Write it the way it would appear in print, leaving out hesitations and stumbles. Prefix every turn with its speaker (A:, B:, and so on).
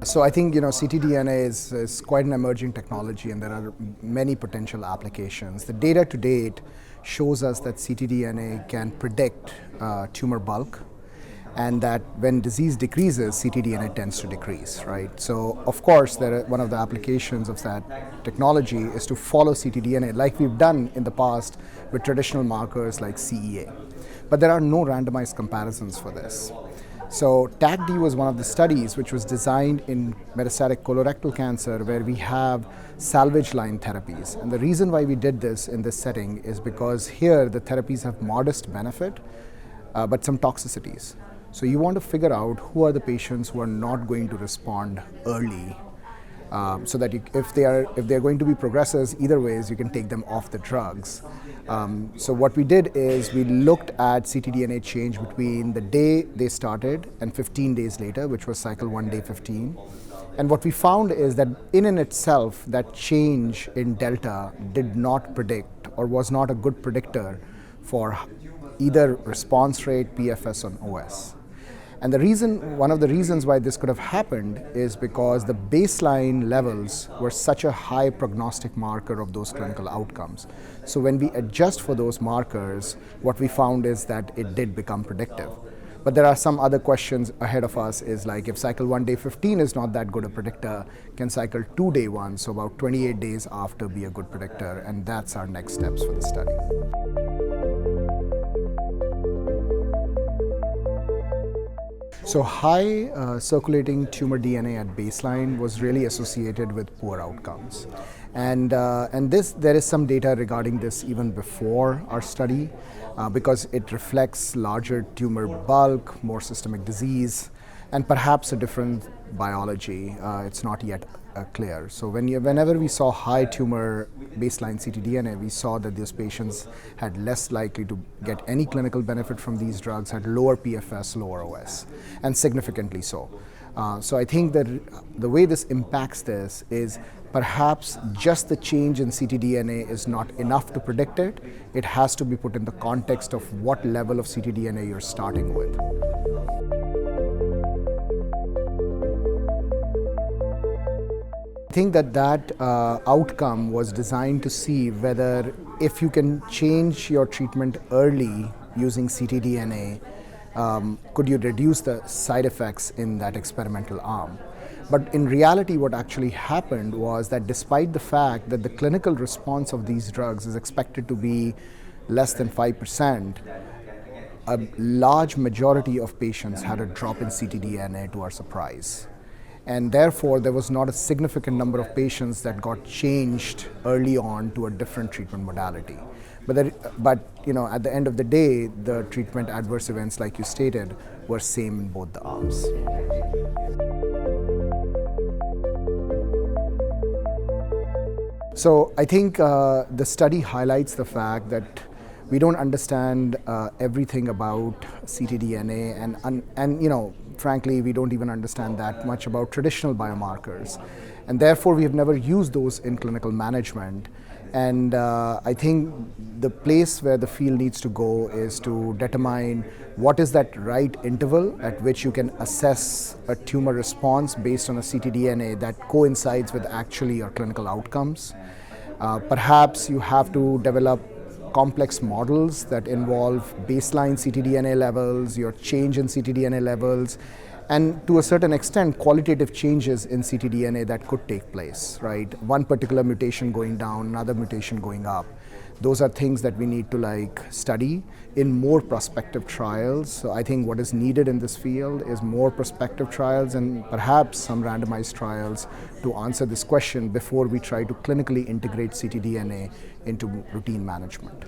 A: So I think ctDNA is quite an emerging technology, and there are many potential applications. The data to date shows us that ctDNA can predict tumor bulk, and that when disease decreases, ctDNA tends to decrease, right? So of course, one of the applications of that technology is to follow ctDNA like we've done in the past with traditional markers like CEA. But there are no randomized comparisons for this. So TACT-D was one of the studies which was designed in metastatic colorectal cancer, where we have salvage line therapies. And the reason why we did this in this setting is because here the therapies have modest benefit, but some toxicities. So you want to figure out who are the patients who are not going to respond early, so that if they're going to be progressors either ways, you can take them off the drugs. So what we did is we looked at ctDNA change between the day they started and 15 days later, which was cycle 1, day 15. And what we found is that in and itself, that change in delta did not predict or was not a good predictor for either response rate, PFS, or OS. And one of the reasons why this could have happened is because the baseline levels were such a high prognostic marker of those clinical outcomes. So when we adjust for those markers, what we found is that it did become predictive. But there are some other questions ahead of us, is like, if cycle 1, day 15 is not that good a predictor, can cycle 2, day 1, so about 28 days after, be a good predictor? And that's our next steps for the study. So high circulating tumor DNA at baseline was really associated with poor outcomes. And there is some data regarding this even before our study, because it reflects larger tumor bulk, more systemic disease, and perhaps a different biology. It's not yet clear. So whenever we saw high tumor baseline ctDNA, we saw that these patients had less likely to get any clinical benefit from these drugs, had lower PFS, lower OS, and significantly so. So I think that the way this impacts this is perhaps just the change in ctDNA is not enough to predict it. It has to be put in the context of what level of ctDNA you're starting with. I think that outcome was designed to see whether, if you can change your treatment early using ctDNA, could you reduce the side effects in that experimental arm. But in reality, what actually happened was that despite the fact that the clinical response of these drugs is expected to be less than 5%, a large majority of patients had a drop in ctDNA, to our surprise. And therefore, there was not a significant number of patients that got changed early on to a different treatment modality. But at the end of the day, the treatment adverse events, like you stated, were same in both the arms. So I think the study highlights the fact that we don't understand everything about ctDNA, and frankly, we don't even understand that much about traditional biomarkers. And therefore, we have never used those in clinical management. And I think the place where the field needs to go is to determine what is that right interval at which you can assess a tumor response based on a ctDNA that coincides with actually your clinical outcomes. Perhaps you have to develop complex models that involve baseline ctDNA levels, your change in ctDNA levels, and to a certain extent, qualitative changes in ctDNA that could take place, right? One particular mutation going down, another mutation going up. Those are things that we need to study in more prospective trials. So I think what is needed in this field is more prospective trials and perhaps some randomized trials to answer this question before we try to clinically integrate ctDNA into routine management.